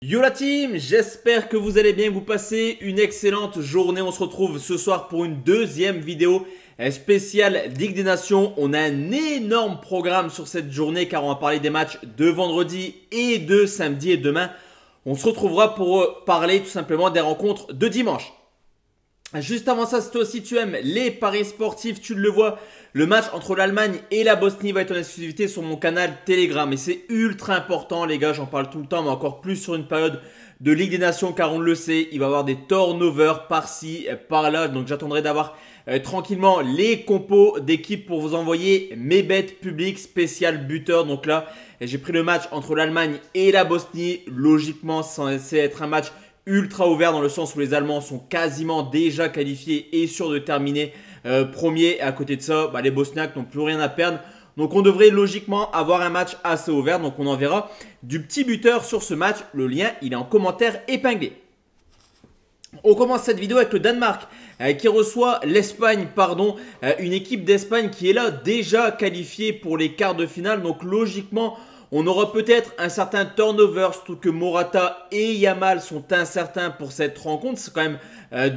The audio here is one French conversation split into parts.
Yo la team, j'espère que vous allez bien, que vous passez une excellente journée. On se retrouve ce soir pour une deuxième vidéo spéciale Ligue des Nations. On a un énorme programme sur cette journée car on va parler des matchs de vendredi et de samedi et demain. On se retrouvera pour parler tout simplement des rencontres de dimanche. Juste avant ça, si toi aussi tu aimes les paris sportifs, tu le vois, le match entre l'Allemagne et la Bosnie va être en exclusivité sur mon canal Telegram. Et c'est ultra important les gars, j'en parle tout le temps, mais encore plus sur une période de Ligue des Nations car on le sait, il va y avoir des turnovers par-ci, par-là. Donc j'attendrai d'avoir tranquillement les compos d'équipe pour vous envoyer mes bêtes publiques spéciales buteurs. Donc là, j'ai pris le match entre l'Allemagne et la Bosnie. Logiquement, c'est censé être un match ultra ouvert dans le sens où les Allemands sont quasiment déjà qualifiés et sûrs de terminer premier. Et à côté de ça, les Bosniaques n'ont plus rien à perdre. Donc on devrait logiquement avoir un match assez ouvert. Donc on enverra du petit buteur sur ce match. Le lien, il est en commentaire épinglé. On commence cette vidéo avec le Danemark qui reçoit l'Espagne, une équipe d'Espagne qui est là déjà qualifiée pour les quarts de finale. Donc logiquement, on aura peut-être un certain turnover, surtout que Morata et Yamal sont incertains pour cette rencontre. C'est quand même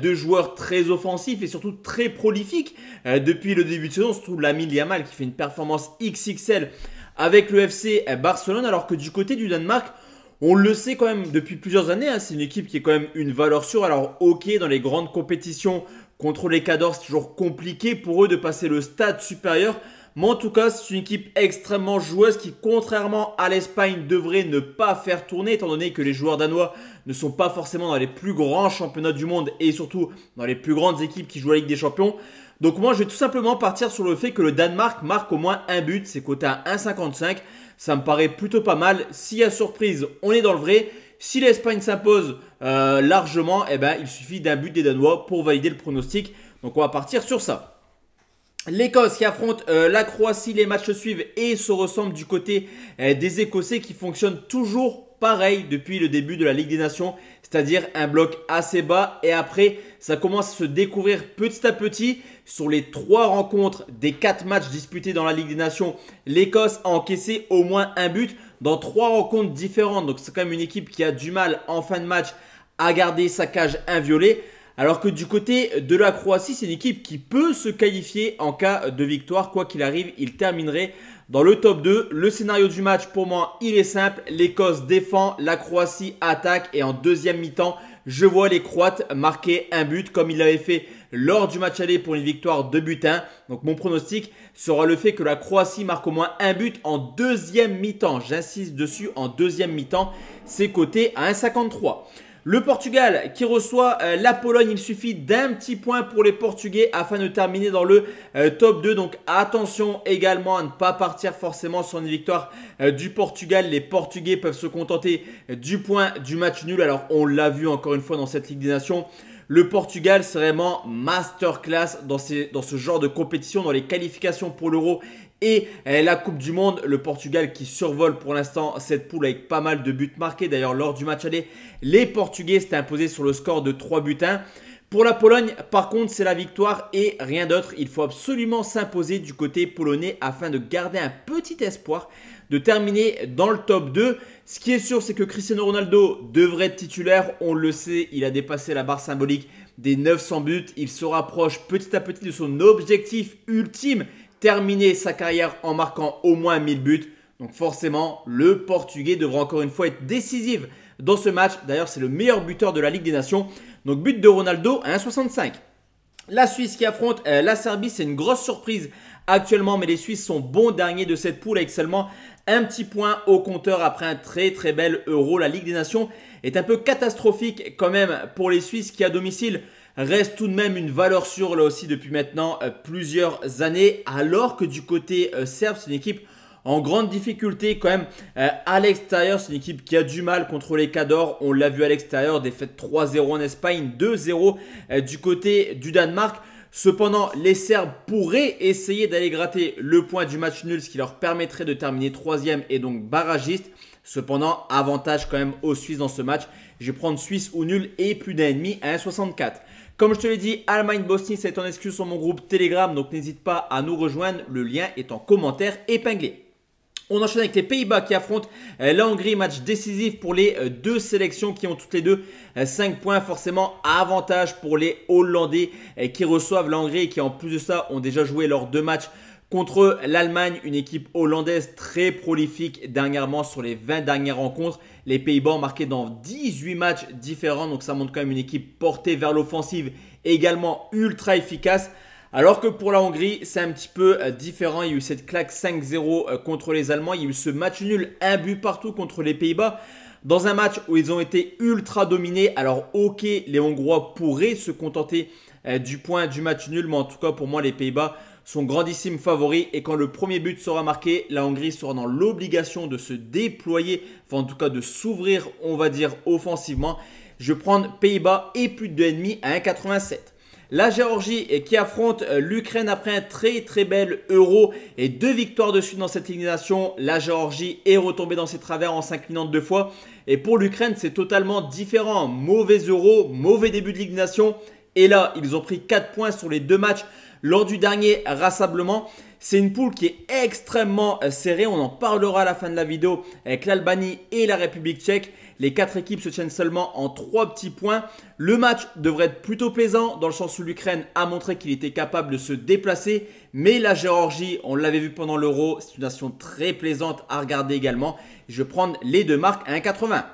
deux joueurs très offensifs et surtout très prolifiques depuis le début de saison. Surtout Lamine Yamal qui fait une performance XXL avec le FC Barcelone. Alors que du côté du Danemark, on le sait quand même depuis plusieurs années, c'est une équipe qui est quand même une valeur sûre. Alors ok, dans les grandes compétitions contre les Cadors, c'est toujours compliqué pour eux de passer le stade supérieur. Mais en tout cas, c'est une équipe extrêmement joueuse qui, contrairement à l'Espagne, devrait ne pas faire tourner étant donné que les joueurs danois ne sont pas forcément dans les plus grands championnats du monde et surtout dans les plus grandes équipes qui jouent à la Ligue des Champions. Donc moi, je vais tout simplement partir sur le fait que le Danemark marque au moins un but. C'est coté à 1,55. Ça me paraît plutôt pas mal. S'il y a surprise, on est dans le vrai. Si l'Espagne s'impose largement, il suffit d'un but des Danois pour valider le pronostic. Donc on va partir sur ça. L'Écosse qui affronte la Croatie, les matchs se suivent et se ressemblent du côté des Écossais qui fonctionnent toujours pareil depuis le début de la Ligue des Nations, c'est-à-dire un bloc assez bas et après ça commence à se découvrir petit à petit. Sur les 3 rencontres des 4 matchs disputés dans la Ligue des Nations, l'Écosse a encaissé au moins un but dans 3 rencontres différentes. Donc c'est quand même une équipe qui a du mal en fin de match à garder sa cage inviolée. Alors que du côté de la Croatie, c'est une équipe qui peut se qualifier en cas de victoire. Quoi qu'il arrive, il terminerait dans le top 2. Le scénario du match, pour moi, il est simple. L'Écosse défend, la Croatie attaque. Et en deuxième mi-temps, je vois les Croates marquer un but comme ils l'avaient fait lors du match aller pour une victoire de but 1. Donc mon pronostic sera le fait que la Croatie marque au moins un but en deuxième mi-temps. J'insiste dessus, en deuxième mi-temps. C'est coté à 1,53. Le Portugal qui reçoit la Pologne, il suffit d'un petit point pour les Portugais afin de terminer dans le top 2. Donc attention également à ne pas partir forcément sur une victoire du Portugal. Les Portugais peuvent se contenter du point du match nul. Alors on l'a vu encore une fois dans cette Ligue des Nations. Le Portugal, c'est vraiment masterclass dans ce genre de compétition, dans les qualifications pour l'Euro et la Coupe du Monde. Le Portugal qui survole pour l'instant cette poule avec pas mal de buts marqués. D'ailleurs, lors du match aller, les Portugais s'étaient imposés sur le score de 3 buts 1. Pour la Pologne, par contre, c'est la victoire et rien d'autre. Il faut absolument s'imposer du côté polonais afin de garder un petit espoir de terminer dans le top 2. Ce qui est sûr, c'est que Cristiano Ronaldo devrait être titulaire. On le sait, il a dépassé la barre symbolique des 900 buts. Il se rapproche petit à petit de son objectif ultime, terminer sa carrière en marquant au moins 1000 buts. Donc forcément, le Portugais devra encore une fois être décisif dans ce match. D'ailleurs, c'est le meilleur buteur de la Ligue des Nations. Donc but de Ronaldo à 1,65. La Suisse qui affronte la Serbie, c'est une grosse surprise actuellement, mais les Suisses sont bons derniers de cette poule avec seulement un petit point au compteur après un très très bel Euro. La Ligue des Nations est un peu catastrophique quand même pour les Suisses qui à domicile reste tout de même une valeur sûre là aussi depuis maintenant plusieurs années, alors que du côté serbe, c'est une équipe en grande difficulté quand même à l'extérieur. C'est une équipe qui a du mal contre les Cadors. On l'a vu à l'extérieur, défaite 3-0 en Espagne, 2-0 du côté du Danemark. Cependant, les Serbes pourraient essayer d'aller gratter le point du match nul, ce qui leur permettrait de terminer 3e et donc barragiste. Cependant, avantage quand même aux Suisses dans ce match. Je vais prendre Suisse ou nul et plus d'1,5 à 1,64. Comme je te l'ai dit, Allemagne-Bosnie, c'est en exclu sur mon groupe Telegram. Donc n'hésite pas à nous rejoindre. Le lien est en commentaire épinglé. On enchaîne avec les Pays-Bas qui affrontent la Hongrie, match décisif pour les deux sélections qui ont toutes les deux 5 points. Forcément, avantage pour les Hollandais qui reçoivent la Hongrie et qui en plus de ça ont déjà joué leurs 2 matchs contre l'Allemagne, une équipe hollandaise très prolifique dernièrement sur les 20 dernières rencontres. Les Pays-Bas ont marqué dans 18 matchs différents, donc ça montre quand même une équipe portée vers l'offensive, également ultra efficace. Alors que pour la Hongrie, c'est un petit peu différent. Il y a eu cette claque 5-0 contre les Allemands. Il y a eu ce match nul, un but partout contre les Pays-Bas. Dans un match où ils ont été ultra dominés. Alors ok, les Hongrois pourraient se contenter du point du match nul. Mais en tout cas, pour moi, les Pays-Bas sont grandissimes favoris. Et quand le premier but sera marqué, la Hongrie sera dans l'obligation de se déployer. Enfin, en tout cas, de s'ouvrir, on va dire, offensivement. Je vais prendre Pays-Bas et plus de 2,5 à 1,87. La Géorgie qui affronte l'Ukraine après un très bel Euro et 2 victoires de suite dans cette Ligue des Nations. La Géorgie est retombée dans ses travers en s'inclinant 2 fois. Et pour l'Ukraine, c'est totalement différent. Mauvais Euro, mauvais début de Ligue des Nations. Et là, ils ont pris 4 points sur les 2 matchs lors du dernier rassemblement. C'est une poule qui est extrêmement serrée. On en parlera à la fin de la vidéo avec l'Albanie et la République tchèque. Les 4 équipes se tiennent seulement en 3 petits points. Le match devrait être plutôt plaisant dans le sens où l'Ukraine a montré qu'il était capable de se déplacer. Mais la Géorgie, on l'avait vu pendant l'Euro, c'est une nation très plaisante à regarder également. Je vais prendre les 2 marques à 1,80.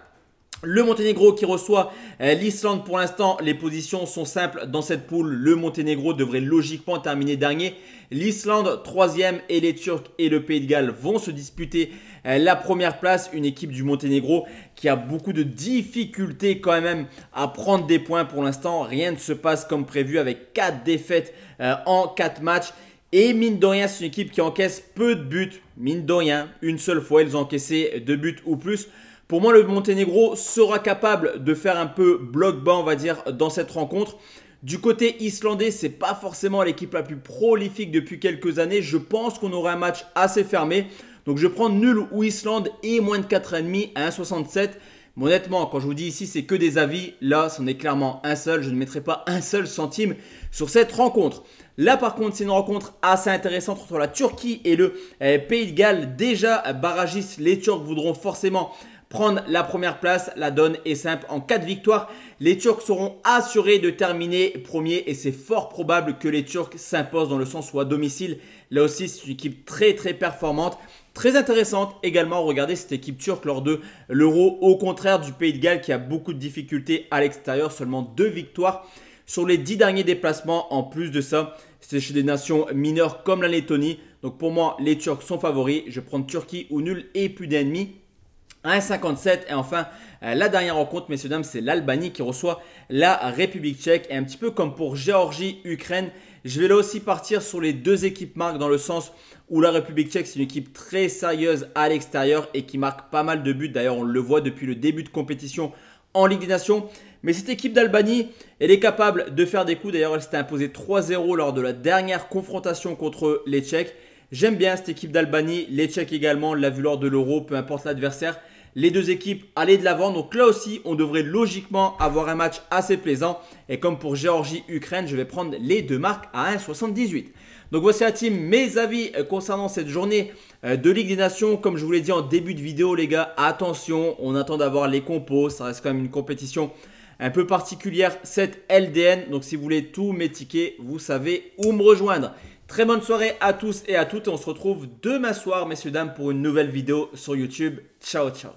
Le Monténégro qui reçoit l'Islande. Pour l'instant, les positions sont simples dans cette poule. Le Monténégro devrait logiquement terminer dernier. L'Islande 3e et les Turcs et le Pays de Galles vont se disputer la première place. Une équipe du Monténégro qui a beaucoup de difficultés quand même à prendre des points pour l'instant. Rien ne se passe comme prévu avec 4 défaites en 4 matchs. Et mine de rien, c'est une équipe qui encaisse peu de buts. Mine de rien, une seule fois, ils ont encaissé 2 buts ou plus. Pour moi, le Monténégro sera capable de faire un peu bloc bas, on va dire, dans cette rencontre. Du côté islandais, ce n'est pas forcément l'équipe la plus prolifique depuis quelques années. Je pense qu'on aura un match assez fermé. Donc, je prends nul ou Islande et moins de 4,5 à 1,67. Mais honnêtement, quand je vous dis ici, c'est que des avis. Là, c'en est clairement un seul. Je ne mettrai pas un seul centime sur cette rencontre. Là, par contre, c'est une rencontre assez intéressante entre la Turquie et le Pays de Galles. Déjà, barragistes, les Turcs voudront forcément prendre la première place. La donne est simple. En cas de victoire, les Turcs seront assurés de terminer premier et c'est fort probable que les Turcs s'imposent dans le sens où à domicile. Là aussi, c'est une équipe très performante. Très intéressante également, regardez cette équipe turque lors de l'Euro. Au contraire du Pays de Galles qui a beaucoup de difficultés à l'extérieur. Seulement 2 victoires sur les 10 derniers déplacements. En plus de ça, c'est chez des nations mineures comme la Lettonie. Donc pour moi, les Turcs sont favoris. Je prends Turquie ou nul et plus d'1,5. 1,57. Et enfin, la dernière rencontre, messieurs, dames, c'est l'Albanie qui reçoit la République tchèque. Et un petit peu comme pour Géorgie, Ukraine, je vais là aussi partir sur les 2 équipes marques dans le sens où la République tchèque, c'est une équipe très sérieuse à l'extérieur et qui marque pas mal de buts. D'ailleurs, on le voit depuis le début de compétition en Ligue des Nations. Mais cette équipe d'Albanie, elle est capable de faire des coups. D'ailleurs, elle s'était imposée 3-0 lors de la dernière confrontation contre les Tchèques. J'aime bien cette équipe d'Albanie. Les Tchèques également, on l'a vu lors de l'Euro, peu importe l'adversaire. Les 2 équipes allaient de l'avant. Donc là aussi, on devrait logiquement avoir un match assez plaisant. Et comme pour Géorgie-Ukraine, je vais prendre les 2 marques à 1,78. Donc voici la team, mes avis concernant cette journée de Ligue des Nations. Comme je vous l'ai dit en début de vidéo, les gars, attention, on attend d'avoir les compos. Ça reste quand même une compétition un peu particulière, cette LDN. Donc si vous voulez tous mes tickets, vous savez où me rejoindre. Très bonne soirée à tous et à toutes. Et on se retrouve demain soir, messieurs, dames, pour une nouvelle vidéo sur YouTube. Ciao, ciao.